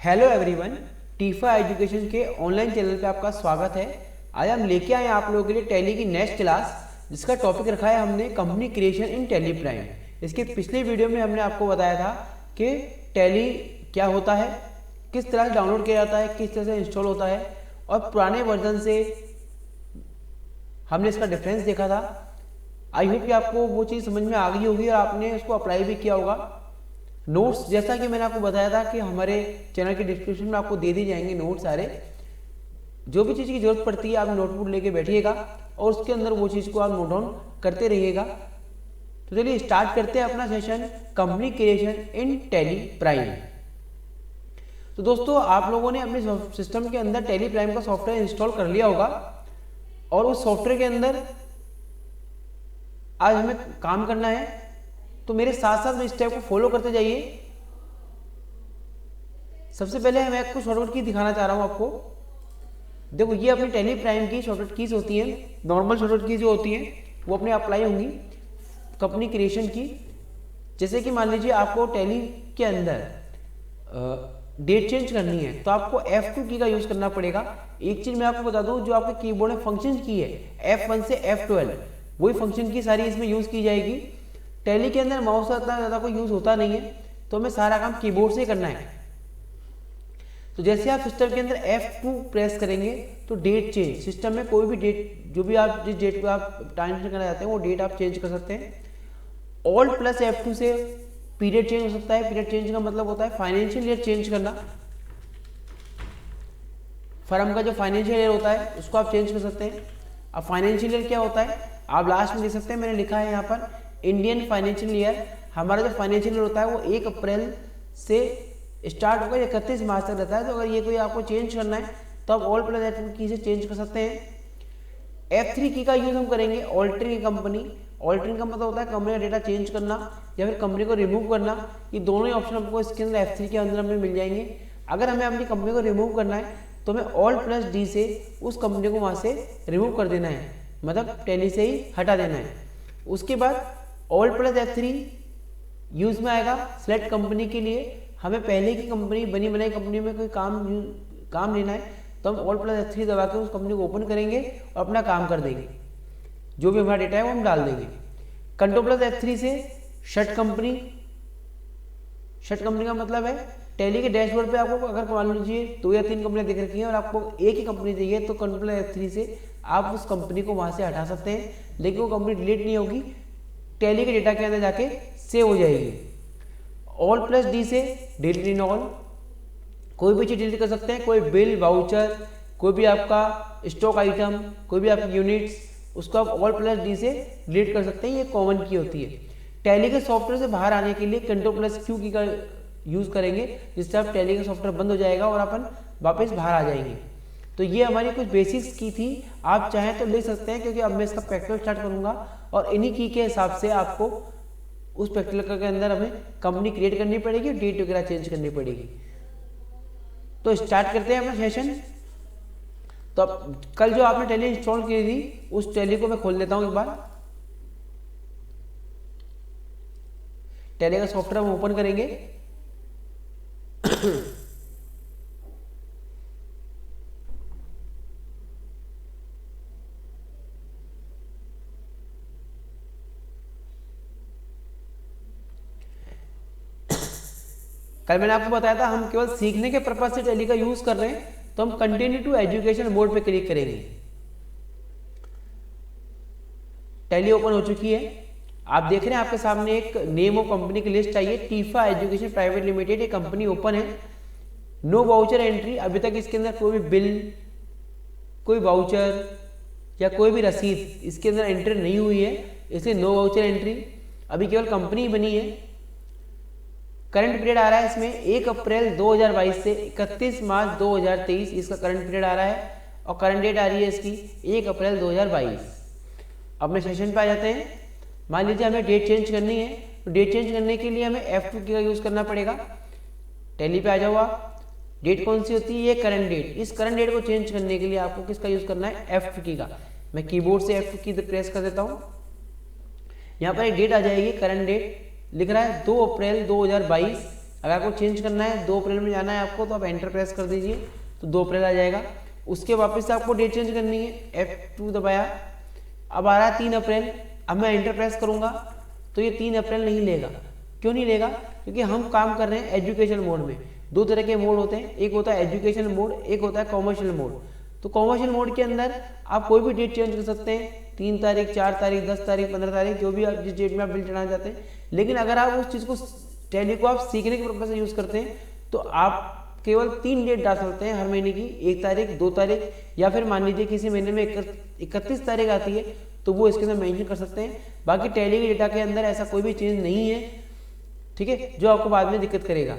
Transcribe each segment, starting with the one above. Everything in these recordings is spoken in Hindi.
हेलो एवरीवन, टीफा एजुकेशन के ऑनलाइन चैनल पे आपका स्वागत है। आज हम लेके आए हैं आप लोगों के लिए टैली की नेक्स्ट क्लास, जिसका टॉपिक रखा है हमने कंपनी क्रिएशन इन टैली प्राइम। इसके पिछले वीडियो में हमने आपको बताया था कि टैली क्या होता है, किस तरह से डाउनलोड किया जाता है, किस तरह से इंस्टॉल होता है, और पुराने वर्जन से हमने इसका डिफरेंस देखा था। आई होप कि आपको वो चीज़ समझ में आ गई होगी और आपने उसको अप्लाई भी किया होगा। नोट्स जैसा कि मैंने आपको बताया था कि हमारे चैनल के डिस्क्रिप्शन में आपको दे दी जाएंगे नोट्स सारे। जो भी चीज़ की जरूरत पड़ती है आप नोटबुक लेके बैठिएगा और उसके अंदर वो चीज़ को आप नोट डाउन करते रहिएगा। तो चलिए स्टार्ट करते हैं अपना सेशन कंपनी क्रिएशन इन टैली प्राइम। तो दोस्तों, आप लोगों ने अपने सिस्टम के अंदर टैली प्राइम का सॉफ्टवेयर इंस्टॉल कर लिया होगा और उस सॉफ्टवेयर के अंदर आज हमें काम करना है। तो मेरे साथ साथ में इस स्टेप को फॉलो करते जाइए। सबसे पहले मैं आपको शॉर्टकट की दिखाना चाह रहा हूं आपको। देखो, ये अपनी टैली प्राइम की शॉर्टकट कीज होती हैं। नॉर्मल शॉर्टकट कीज जो होती हैं वो अपने अप्लाई होंगी कंपनी क्रिएशन की। जैसे कि मान लीजिए आपको टैली के अंदर डेट चेंज करनी है तो आपको F2 की का यूज करना पड़ेगा। एक चीज मैं आपको बता दूं, जो आपके कीबोर्ड में फंक्शन की है F1 से F12, वही फंक्शन की सारी इसमें यूज की जाएगी। टैली के अंदर माउस का इतना ज़्यादा कोई यूज़ होता नहीं है, तो हमें सारा काम कीबोर्ड से करना है। तो जैसे आप सिस्टम के अंदर F2 प्रेस करेंगे तो डेट चेंज, सिस्टम में कोई भी डेट, जो भी आप जिस डेट पे आप टाइम चेंज करना चाहते हैं वो डेट आप चेंज कर सकते हैं। Alt प्लस F2 से पीरियड चेंज हो सकता है। पीरियड चेंज का मतलब होता है फाइनेंशियल ईयर चेंज करना। फर्म का जो फाइनेंशियल ईयर होता है उसको आप चेंज कर सकते हैं। अब फाइनेंशियल ईयर क्या होता है आप लास्ट में देख सकते हैं, मैंने लिखा है यहाँ पर इंडियन फाइनेंशियल ईयर। हमारा जो फाइनेंशियल ईयर होता है वो 1 अप्रैल से स्टार्ट होकर 31 मार्च तक रहता है। तो अगर ये कोई आपको चेंज करना है तो आप Alt प्लस F2 की से चेंज कर सकते हैं। F3 की का यूज हम करेंगे ऑल्टरिंग कंपनी। ऑल्टरिंग का मतलब होता है कंपनी का डेटा चेंज करना या फिर कंपनी को रिमूव करना। ये दोनों ही ऑप्शन आपको इसके अंदर F3 के अंदर हमें मिल जाएंगे। अगर हमें अपनी कंपनी को रिमूव करना है तो हमें Alt प्लस D से उस कंपनी को वहाँ से रिमूव कर देना है, मतलब टैली से ही हटा देना है। उसके बाद Alt प्लस F3 यूज में आएगा सेलेक्ट कंपनी के लिए। हमें पहले की कंपनी, बनी बनाई कंपनी में कोई काम लेना है तो हम Alt प्लस F3 दबा के उस कंपनी को ओपन करेंगे और अपना काम कर देंगे। जो भी हमारा डेटा है वो हम डाल देंगे। कंट्रोल प्लस F3 से शट कंपनी। शट कंपनी का मतलब है टैली के डैशबोर्ड पे आपको अगर मान लीजिए 2 या 3 कंपनियां दिख रखी हैं और आपको एक ही कंपनी चाहिए तो कंट्रोल प्लस F3 से आप उस कंपनी को वहां से हटा सकते हैं, लेकिन वो कंपनी डिलीट नहीं होगी, टैली के डेटा के अंदर जाके सेव हो जाएगी। Alt प्लस D से डिलीट इन ऑल, कोई भी चीज डिलीट कर सकते हैं। कोई बिल, वाउचर, कोई भी आपका स्टॉक आइटम, कोई भी आपकी यूनिट्स, उसको आप Alt प्लस D से डिलीट कर सकते हैं। ये कॉमन की होती है। टैली के सॉफ्टवेयर से बाहर आने के लिए कंट्रोल प्लस Q की का यूज करेंगे, जिससे आप टैली का सॉफ्टवेयर बंद हो जाएगा और अपन वापस बाहर आ जाएंगे। तो ये हमारी कुछ बेसिक्स की थी, आप चाहें तो ले सकते हैं, क्योंकि अब मैं इसका प्रैक्टिकल स्टार्ट करूंगा और इन्हीं की के हिसाब से आपको उस प्रैक्टिकल के अंदर हमें कंपनी क्रिएट करनी पड़ेगी और डेट वगैरह चेंज करनी पड़ेगी। तो स्टार्ट करते हैं अपना सेशन। तो अब कल जो आपने टैली इंस्टॉल की थी उस टैली को मैं खोल लेता हूं एक बार। टैली का सॉफ्टवेयर हम ओपन करेंगे। कल मैंने आपको बताया था हम केवल सीखने के पर्पज से टैली का यूज कर रहे हैं, तो हम कंटिन्यू टू एजुकेशन मोड पे क्लिक करेंगे। टैली ओपन हो चुकी है। आप देख रहे हैं आपके सामने एक नेम ऑफ कंपनी की लिस्ट आई है, टीफा एजुकेशन प्राइवेट लिमिटेड। ये कंपनी ओपन है। नो वाउचर एंट्री, अभी तक इसके अंदर कोई भी बिल, कोई वाउचर या कोई भी रसीद इसके अंदर एंट्री नहीं हुई है, इसलिए नो वाउचर एंट्री। अभी केवल कंपनी बनी है। करंट पीरियड आ रहा है इसमें 1 अप्रैल 2022 से 31 मार्च 2023 इसका करंट पीरियड आ रहा है और करंट डेट आ रही है इसकी 1 अप्रैल 2022। अपने सेशन पे आ जाते हैं। मान लीजिए हमें डेट चेंज करनी है, तो डेट चेंज करने के लिए हमें F2 की का यूज करना पड़ेगा। टैली पे आ जाओ आप। डेट कौन सी होती है? ये करंट डेट। इस करंट डेट को चेंज करने के लिए आपको किसका यूज करना है? F2 की का। मैं कीबोर्ड से F2 की प्रेस कर देता हूँ। यहाँ पर एक डेट आ जाएगी, करंट डेट लिख रहा है 2 अप्रैल 2022 अगर आपको चेंज करना है 2 अप्रैल में जाना है आपको, तो आप एंटर प्रेस कर दीजिए, तो 2 अप्रैल आ जाएगा। उसके वापस से आपको डेट चेंज करनी है, F2 दबाया, अब आ रहा है 3 अप्रैल। अब मैं एंटर प्रेस करूँगा तो ये 3 अप्रैल नहीं लेगा। क्यों नहीं लेगा? क्योंकि हम काम कर रहे हैं एजुकेशन मोड में। 2 तरह के मोड होते हैं, एक होता है एजुकेशन मोड, एक होता है कॉमर्शियल मोड। तो कॉमर्शियल मोड के अंदर आप कोई भी डेट चेंज कर सकते हैं, 3 तारीख, 4 तारीख, 10 तारीख, 15 तारीख, जो भी आप जिस डेट में आप बिल चढ़ाना चाहते हैं। लेकिन अगर आप उस चीज़ को टैली को आप सीखने के पर्पज से यूज़ करते हैं तो आप केवल 3 डेट डाल सकते हैं हर महीने की, 1 तारीख, 2 तारीख, या फिर मान लीजिए किसी महीने में 31 तारीख आती है तो वो इसके अंदर मेंशन कर सकते हैं। बाकी टैली के डेटा के अंदर ऐसा कोई भी चेंज नहीं है, ठीक है, जो आपको बाद में दिक्कत करेगा।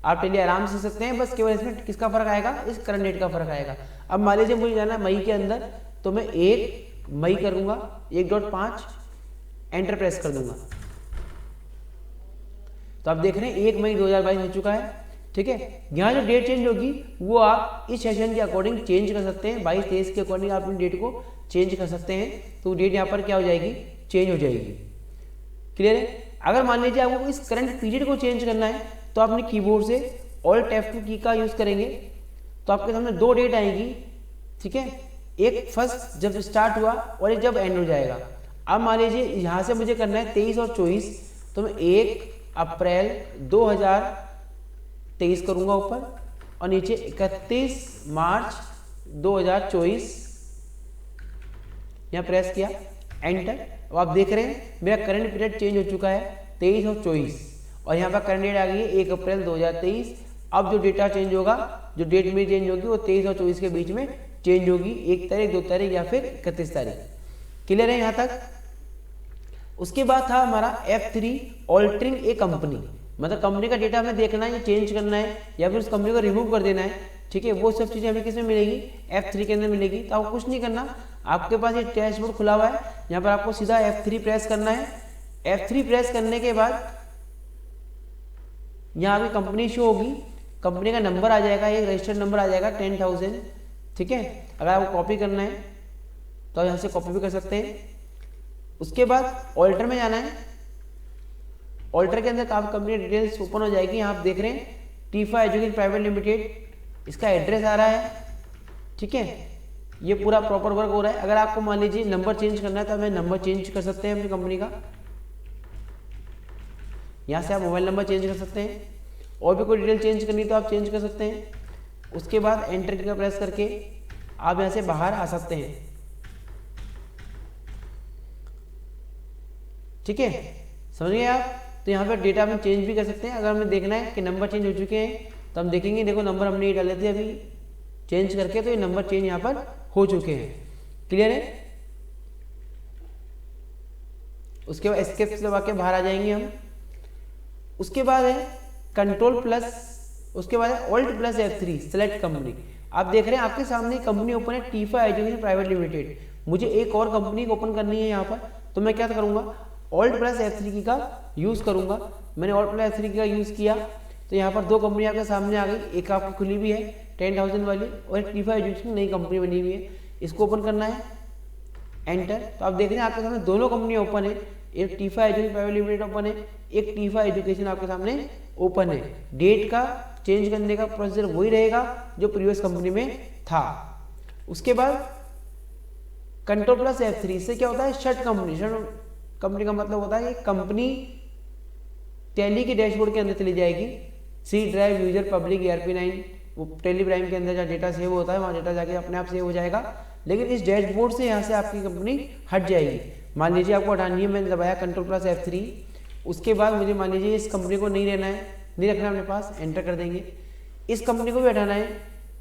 आप टैली आराम से सीख सकते हैं, बस केवल इसमें किसका फर्क आएगा, इस करंट डेट का फर्क आएगा। अब मान लीजिए मुझे जाना है मई के अंदर, तो मैं 1 मई करूंगा, 1.5 एंटर प्रेस कर दूंगा। तो आप देख रहे हैं 1 मई 2022 हो चुका है, ठीक है। यहाँ जो डेट चेंज होगी वो आप इस सेशन के अकॉर्डिंग चेंज कर सकते हैं, 22-23 के अकॉर्डिंग आप अपनी डेट को चेंज कर सकते हैं। तो डेट यहाँ पर क्या हो जाएगी, चेंज हो जाएगी। क्लियर है? अगर मान लीजिए आपको इस करंट पीरियड को चेंज करना है तो अपने कीबोर्ड से Alt F2 की का यूज करेंगे, तो आपके सामने 2 डेट आएगी, ठीक है। एक फर्स्ट जब स्टार्ट हुआ और एक जब एंड हो जाएगा। अब मान लीजिए यहाँ से मुझे करना है 23 और 24, तो मैं 1 अप्रैल 2023 करूंगा ऊपर, और नीचे 31 मार्च 2024 यहाँ प्रेस किया, एंटर। अब आप देख रहे हैं मेरा करंट पीरियड चेंज हो चुका है 23 और 24, और यहाँ पर करंट डेट आ गई है 1 अप्रैल 2023। अब जो डेटा चेंज होगा, जो डेट में चेंज होगी वो 23 और 24 के बीच में चेंज होगी, 1 तारीख, 2 तारीख या फिर 31 तारीख। क्लियर है यहाँ तक? उसके बाद था हमारा F3 ऑल्टरिंग ए कंपनी, मतलब कंपनी का डेटा हमें देखना है, चेंज करना है या फिर उस कंपनी को रिमूव कर देना है, ठीक है। वो सब चीज़ें हमें किसमें मिलेगी, F3 के अंदर मिलेगी। तो आपको कुछ नहीं करना, आपके पास ये डैशबोर्ड खुला हुआ है, यहाँ पर आपको सीधा F3 प्रेस करना है। F3 प्रेस करने के बाद यहाँ आपकी कंपनी शो होगी, कंपनी का नंबर आ जाएगा, एक रजिस्टर्ड नंबर आ जाएगा 10,000, ठीक है। अगर आपको कॉपी करना है तो यहाँ से कॉपी भी कर सकते हैं। उसके बाद ऑल्टर में जाना है, ऑल्टर के अंदर कंपनी डिटेल्स ओपन हो जाएगी। यहाँ आप देख रहे हैं टीफा एजुकेशन प्राइवेट लिमिटेड, इसका एड्रेस आ रहा है, ठीक है। ये पूरा प्रॉपर वर्क हो रहा है। अगर आपको मान लीजिए नंबर चेंज करना है तो हमें नंबर चेंज कर सकते हैं अपनी कंपनी का, यहाँ से आप मोबाइल नंबर चेंज कर सकते हैं, और भी कोई डिटेल चेंज करनी तो आप चेंज कर सकते हैं। उसके बाद एंटर की का प्रेस करके आप यहाँ से बाहर आ सकते हैं, ठीक है, समझ गए आप। तो यहाँ पर डेटा हम चेंज भी कर सकते हैं। अगर हमें देखना है कि नंबर चेंज हो चुके हैं तो हम देखेंगे, देखो नंबर हमने ये डाले थे अभी चेंज करके, तो ये नंबर चेंज यहाँ पर हो चुके हैं। क्लियर है? उसके बाद एस्केप दबा के बाहर आ जाएंगे हम। उसके बाद है कंट्रोल प्लस, उसके बाद है alt plus F3 select company. आप देख रहे हैं आपके सामने कंपनी ओपन है, टीफा एजुकेशन प्राइवेट लिमिटेड। मुझे एक और कंपनी ओपन करनी है यहाँ पर, तो मैं क्या करूँगा, ऑल्ट प्लस F3 की का यूज़ करूँगा। मैंने ऑल्ट प्लस F3 की का यूज़ किया तो यहाँ पर 2 कंपनी आपके सामने आ गई, एक आपकी खुली भी है 10,000 वाली, और एक टीफा एजुकेशन नई कंपनी बनी हुई है। इसको ओपन करना है, एंटर। तो आप देख रहे हैं आपके सामने दोनों कंपनी ओपन है, एक TIFFA education private limited open है, एक टीफा एजुकेशन आपके सामने ओपन है। डेट का चेंज करने का प्रोसीजर वही रहेगा जो प्रीवियस कंपनी में था। उसके बाद कंट्रोल प्लस F3 से क्या होता है, शट कंपनी। शट कंपनी का मतलब होता है कि कंपनी टैली के डैशबोर्ड के अंदर चली जाएगी, सी ड्राइव यूजर पब्लिक ERP9, वो टैली प्राइम के अंदर जहाँ डेटा सेव होता है वहाँ डेटा जाके अपने आप सेव हो जाएगा। लेकिन इस डैशबोर्ड से यहाँ से आपकी कंपनी हट जाएगी। मान लीजिए आपको हटानी है, मैंने दबाया कंट्रोल प्लस F3। उसके बाद मुझे मान लीजिए इस कंपनी को नहीं रहना है, नहीं रखना है अपने पास, एंटर कर देंगे। इस कंपनी को भी हटाना है,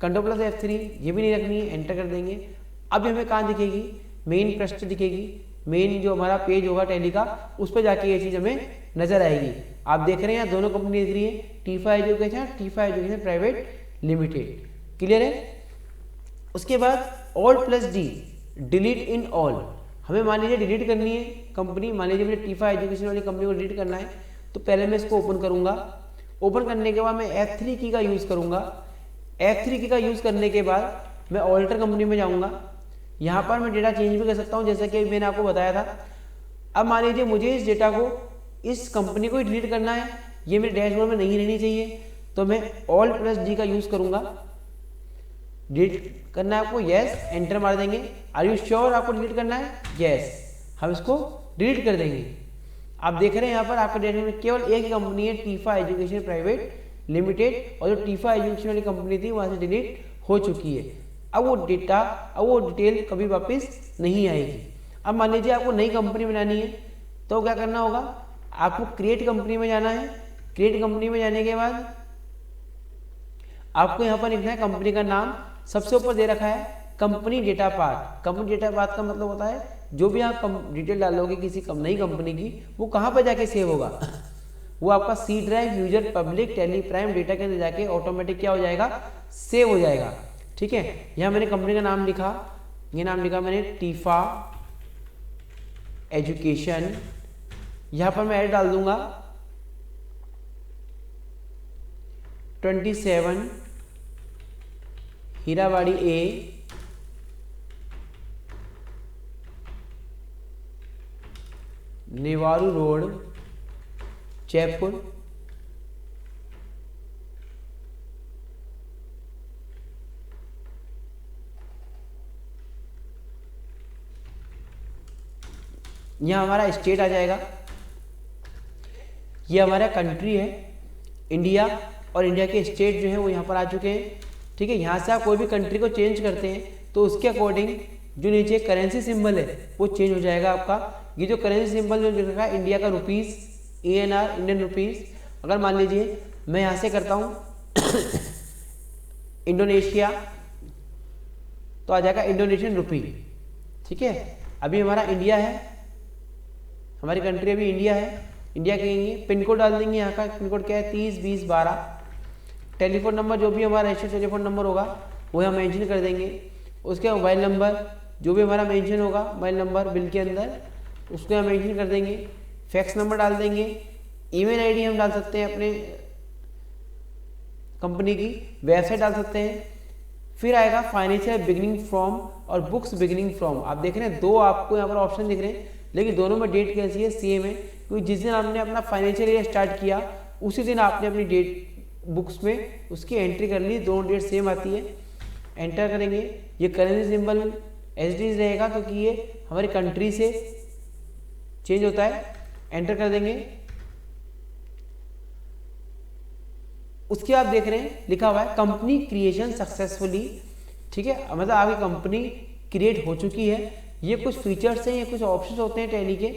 कंट्रोल प्लस F3, ये भी नहीं रखनी है, एंटर कर देंगे। अब हमें कहाँ दिखेगी, मेन पृष्ठ दिखेगी, मेन जो हमारा पेज होगा टैली का, उस पर जाके ये चीज़ हमें नजर आएगी। आप देख रहे हैं यहाँ दोनों कंपनी दिख रही है, TIFFA education private limited. Clear है? उसके बाद all plus D, delete in all. हमें मान लीजिए डिलीट करनी है कंपनी, मान लीजिए मुझे टीफा एजुकेशन वाली कंपनी को डिलीट करना है, तो पहले मैं इसको ओपन करूंगा। ओपन करने के बाद मैं F3 की का यूज़ करूंगा। F3 की का यूज़ करने के बाद मैं ऑल्टर कंपनी में जाऊंगा। यहाँ पर मैं डेटा चेंज भी कर सकता हूँ, जैसा कि मैंने आपको बताया था। अब मान लीजिए मुझे इस डेटा को, इस कंपनी को ही डिलीट करना है, ये मेरे डैशबोर्ड में नहीं रहनी चाहिए, तो मैं Alt+D का यूज़ करूँगा। डिलीट करना है आपको, यस, एंटर मार देंगे। आर यू श्योर आपको डिलीट करना है? यस, हम इसको डिलीट कर देंगे। आप देख रहे हैं यहाँ पर आपके डैशबोर्ड में केवल एक ही कंपनी है, टीफा एजुकेशन प्राइवेट लिमिटेड, और जो टीफा एजुकेशन वाली कंपनी थी वहाँ से डिलीट हो चुकी है। अब वो डिटेल कभी वापस नहीं आएगी। अब मान लीजिए आपको नई कंपनी बनानी है, तो क्या करना होगा, आपको क्रिएट कंपनी में जाना है। क्रिएट कंपनी में जाने के बाद आपको यहाँ पर लिखना है कंपनी का नाम। सबसे ऊपर दे रखा है company data path. Company data path का मतलब होता है जो भी आप डिटेल डालोगे किसी नई कंपनी की, वो कहाँ पर जाके सेव होगा, वो आपका सी ड्राइव, यूजर, पब्लिक, टेलीप्राइम डेटा के अंदर जाके ऑटोमेटिक क्या हो जाएगा, सेव हो जाएगा। ठीक है, यहाँ मैंने कंपनी का नाम लिखा, ये नाम लिखा मैंने टीफा एजुकेशन। यहाँ पर मैं ऐड डाल दूंगा 27 हीरावाड़ी ए, नेवारू रोड, जयपुर। यहाँ हमारा स्टेट आ जाएगा, ये हमारा कंट्री है इंडिया, और इंडिया के स्टेट जो है वो यहाँ पर आ चुके हैं। ठीक है, यहाँ से आप कोई भी कंट्री को चेंज करते हैं तो उसके अकॉर्डिंग जो नीचे करेंसी सिंबल है वो चेंज हो जाएगा आपका। ये जो करेंसी सिंबल जो लिख रखा है इंडिया का रुपीस, ANR इंडियन रुपीस, अगर मान लीजिए मैं यहाँ से करता हूँ इंडोनेशिया, तो आ जाएगा इंडोनेशियन रुपी। ठीक है, अभी हमारा इंडिया है, हमारी कंट्री अभी इंडिया है, इंडिया कहेंगे। पिन कोड डाल देंगे, यहाँ का पिन कोड क्या है 302012। टेलीफोन नंबर जो भी हमारा रजिस्टर्ड टेलीफोन नंबर होगा वो हम मेंशन कर देंगे। उसके मोबाइल नंबर जो भी हमारा मेंशन होगा, मोबाइल नंबर बिल के अंदर, उसको हम मेंशन कर देंगे। फैक्स नंबर डाल देंगे। ईमेल आईडी हम डाल सकते हैं अपने कंपनी की, वेबसाइट डाल सकते हैं। फिर आएगा फाइनेंशियल बिगिनिंग फ्रॉम और बुक्स बिगिनिंग फ्रॉम। आप देख रहे हैं दो आपको यहाँ पर ऑप्शन दिख रहे हैं, लेकिन दोनों में डेट कैसी है, सेम है, क्योंकि जिस दिन आपने अपना फाइनेंशियल ईयर स्टार्ट किया उसी दिन आपने अपनी डेट बुक्स में उसकी एंट्री कर ली, दोनों डेट सेम आती है। एंटर करेंगे, ये करेंसी सिंबल एसडी रहेगा क्योंकि ये हमारी कंट्री से चेंज होता है। एंटर कर देंगे। उसके आप देख रहे हैं लिखा हुआ है कंपनी क्रिएशन सक्सेसफुली। ठीक है, मतलब आपकी कंपनी क्रिएट हो चुकी है। ये कुछ फीचर्स हैं, ये कुछ ऑप्शंस होते हैं टैली के,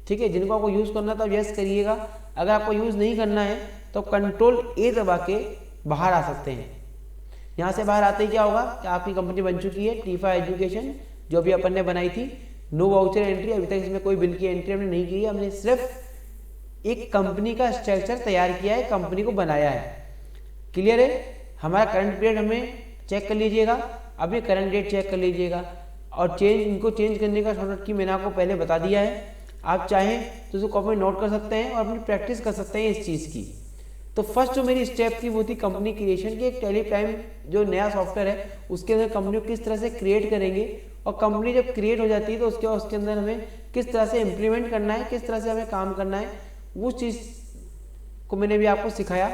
ठीक है, जिनको आपको यूज़ करना तो यस करिएगा। अगर आपको यूज़ नहीं करना है तो Ctrl+A दबा के बाहर आ सकते हैं। यहाँ से बाहर आते ही क्या होगा कि आपकी कंपनी बन चुकी है टीफा एजुकेशन, जो भी अपन ने बनाई थी। नो वाउचर एंट्री, अभी तक इसमें कोई बिल की एंट्री हमने नहीं की है, हमने सिर्फ एक कंपनी का स्ट्रक्चर तैयार किया है, कंपनी को बनाया है। क्लियर है? हमारा करंट पीरियड हमें चेक कर लीजिएगा, अभी करंट डेट चेक कर लीजिएगा, और इनको चेंज करने का शॉर्टकट की मैंने आपको पहले बता दिया है। आप चाहें तो उसको कॉपी में नोट कर सकते हैं और अपनी प्रैक्टिस कर सकते हैं इस चीज़ की। तो फर्स्ट जो मेरी स्टेप थी वो थी कंपनी क्रिएशन की। एक टेलीप्राइम जो नया सॉफ्टवेयर है उसके अंदर कंपनी को किस तरह से क्रिएट करेंगे, और कंपनी जब क्रिएट हो जाती है तो उसके अंदर हमें किस तरह से इम्प्लीमेंट करना है, किस तरह से हमें काम करना है, उस चीज़ को मैंने भी आपको सिखाया।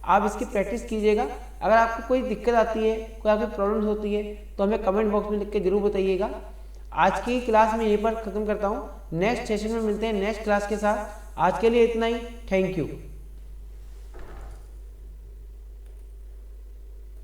आप इसकी प्रैक्टिस कीजिएगा। अगर आपको कोई दिक्कत आती है, कोई आपकी प्रॉब्लम्स होती है तो हमें कमेंट बॉक्स में लिख के जरूर बताइएगा। आज की क्लास में यहीं पर ख़त्म करता हूँ। नेक्स्ट सेशन में मिलते हैं नेक्स्ट क्लास के साथ। आज के लिए इतना ही। Thank you.